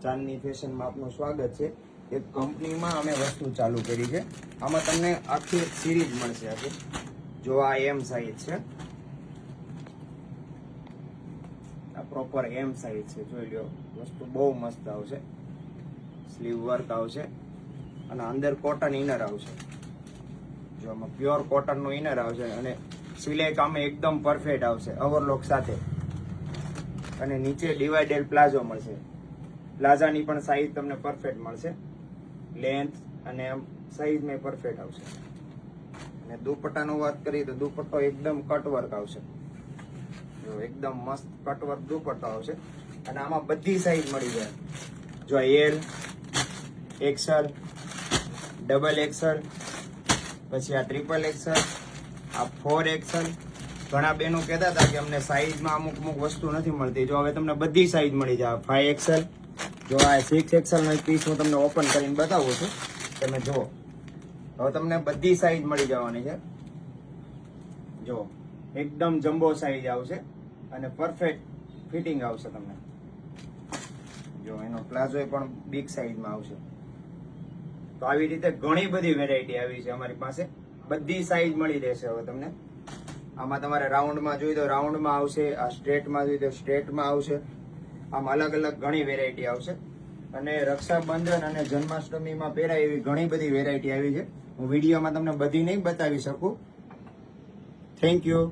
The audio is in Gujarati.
ચાંદની ફેશનમાં આપનું સ્વાગત છે. એક કંપનીમાં અમે વસ્તુ ચાલુ કરી છે. આમાં તમને આખી એક સિરીઝ મળશે. આખી જો આ એમ સાઈઝ છે, આ પ્રોપર એમ સાઈઝ છે. જોઈ લો, વસ્તુ બહુ મસ્ત આવશે. સ્લીવ વર્ક આવશે અને અંદર કોટન ઇનર આવશે. જો આમાં પ્યોર કોટનનું ઇનર આવશે અને સિલાઈ કામ એકદમ પરફેક્ટ આવશે ઓવરલોક સાથે. અને નીચે ડિવાઇડેડ પ્લાઝો મળશે. પ્લાઝાની પણ સાઈઝ તમને પરફેક્ટ મળશે. લેન્થ અને સાઈઝ મેં પરફેક્ટ આવશે. અને દુપટ્ટાનું વાત કરીએ તો દુપટ્ટો એકદમ કટ વર્ક આવશે. જો એકદમ મસ્ત કટ વર્ક દુપટ્ટો આવશે. અને આમાં બધી સાઈઝ મળી જાય. જો એલ, એક્સેલ, ડબલ એક્સેલ, પછી આ ટ્રિપલ એક્સેલ, આ 4XL. ઘણા બહેનો કહેતા હતા કે અમને સાઈઝમાં અમુક વસ્તુ નથી મળતી. જો હવે તમને બધી સાઈઝ મળી જાય. 5XL, જો આ 6XL નો એક પીસ હું તમને ઓપન કરીને બતાવું છું. તમે જુઓ, હવે તમને બધી સાઈઝ મળી જવાની છે. જો એકદમ જમ્બો સાઈઝ આવશે અને પરફેક્ટ ફિટિંગ આવશે તમને. જો એનો પ્લાઝો પણ બિગ સાઈઝમાં આવશે. તો આવી રીતે ઘણી બધી વેરાયટી આવી છે અમારી પાસે. બધી સાઈઝ મળી રહેશે હવે તમને. આમાં તમારે રાઉન્ડમાં જોઈએ તો રાઉન્ડમાં આવશે, આ સ્ટ્રેટમાં જોઈએ તો સ્ટ્રેટમાં આવશે. આમ અલગ અલગ ઘણી વેરાયટી આવશે. અને રક્ષાબંધન અને જન્માષ્ટમીમાં પહેરાય એવી ઘણી બધી વેરાયટી આવી છે. હું વિડીયોમાં તમને બધી નહીં બતાવી શકું. Thank you.